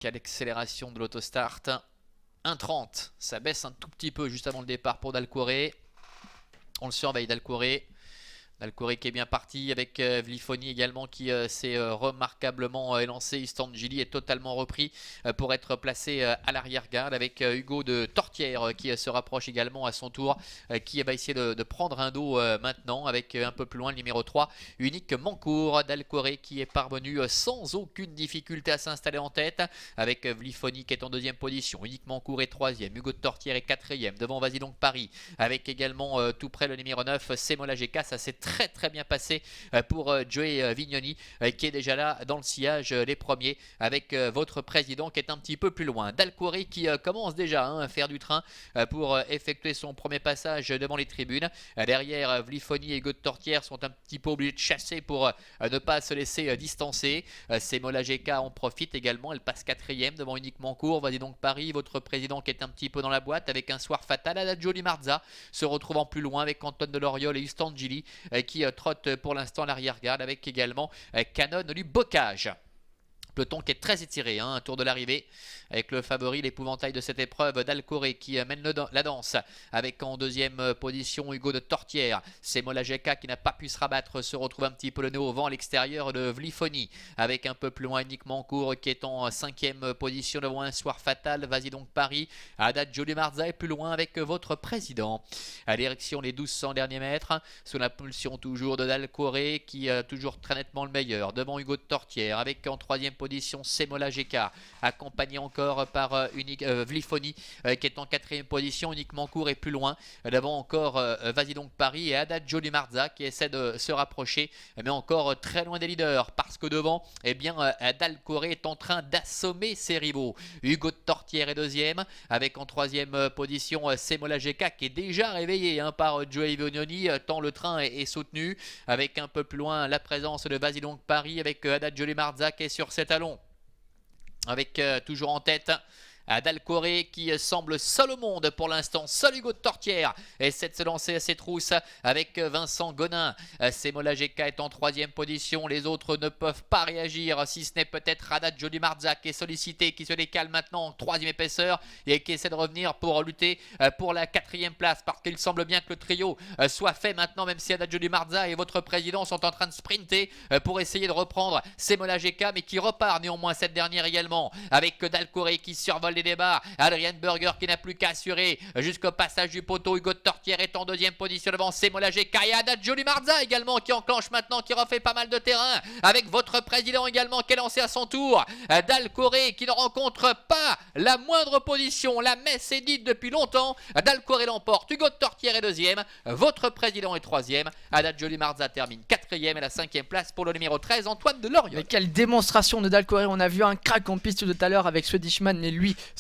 Quelle accélération de l'autostart. 1,30. Ça baisse un tout petit peu juste avant le départ pour Dalcouré. On le surveille, Dalcouré. Dalcouré qui est bien parti avec Vlifoni également qui s'est remarquablement élancé. Istangeli est totalement repris pour être placé à l'arrière-garde avec Hugo de Tortière qui se rapproche également à son tour, qui va essayer de prendre un dos maintenant avec un peu plus loin le numéro 3, Unique Mancourt. Dalcouré qui est parvenu sans aucune difficulté à s'installer en tête avec Vlifoni qui est en deuxième position. Unique Mancourt est troisième, Hugo de Tortière est quatrième. Devant Vas-y donc Paris avec également tout près le numéro 9, Semola GK. Ça c'est très bien passé pour Joey Vignoni qui est déjà là dans le sillage les premiers avec votre président qui est un petit peu plus loin. Dalcouré qui commence déjà à faire du train pour effectuer son premier passage devant les tribunes. Derrière, Vlifoni et Hugo de Tortière sont un petit peu obligés de chasser pour ne pas se laisser distancer. Semola GK en profite également, elle passe quatrième devant Unique Mancourt. Vas-y donc Paris, votre président qui est un petit peu dans la boîte avec un soir fatal. Adagio Di Marza se retrouvant plus loin avec Antoine Deloriol et Istangeli qui trotte pour l'instant l'arrière-garde avec également Canon du Bocage. Peloton qui est très étiré, un tour de l'arrivée avec le favori, l'épouvantail de cette épreuve, Dalcouré qui mène la danse avec en deuxième position Hugo de Tortière. Semola GK qui n'a pas pu se rabattre se retrouve un petit peu le nez au vent à l'extérieur de Vlifoni avec un peu plus loin Unique Mancourt qui est en cinquième position devant un soir fatal. Vas-y donc Paris, Adagio Di Marza est plus loin avec votre président. À direction les 1200 derniers mètres sous l'impulsion toujours de Dalcouré qui toujours très nettement le meilleur devant Hugo de Tortière avec en troisième position Semola GK accompagné encore par Vlifoni qui est en quatrième position. Unique Mancourt est plus loin devant encore Vas-y donc Paris et Adagio Di Marza qui essaie de se rapprocher mais encore très loin des leaders parce que devant eh bien Dalcouré est en train d'assommer ses rivaux. Hugo de Tortière est deuxième avec en troisième position Semola GK qui est déjà réveillé par Joey Vignoni tant le train est soutenu avec un peu plus loin la présence de Vas-y donc Paris avec Adagio Di Marza qui est sur ses talons avec toujours en tête Dalcouré qui semble seul au monde pour l'instant, seul Hugo de Tortière essaie de se lancer à ses trousses avec Vincent Gonin. Semola GK est en troisième position, les autres ne peuvent pas réagir si ce n'est peut-être Adagio Di Marza qui est sollicité, qui se décale maintenant en troisième épaisseur et qui essaie de revenir pour lutter pour la quatrième place parce qu'il semble bien que le trio soit fait maintenant, même si Adagio Di Marza et votre président sont en train de sprinter pour essayer de reprendre Semola GK mais qui repart néanmoins cette dernière également avec Dalcouré qui survole les débats. Adrian Burger qui n'a plus qu'à assurer jusqu'au passage du poteau. Hugo de Tortière est en deuxième position devant Semola GK et Adagio Di Marza également qui enclenche maintenant, qui refait pas mal de terrain avec votre président également qui est lancé à son tour. Dalcouré qui ne rencontre pas la moindre position. La messe est dite depuis longtemps. Dalcouré l'emporte. Hugo de Tortière est deuxième. Votre président est troisième. Adagio Di Marza termine quatrième et la cinquième place pour le numéro 13, Antoine Deloriol. Mais quelle démonstration de Dalcouré. On a vu un crack en piste tout à l'heure avec Swedish Man, mais lui, son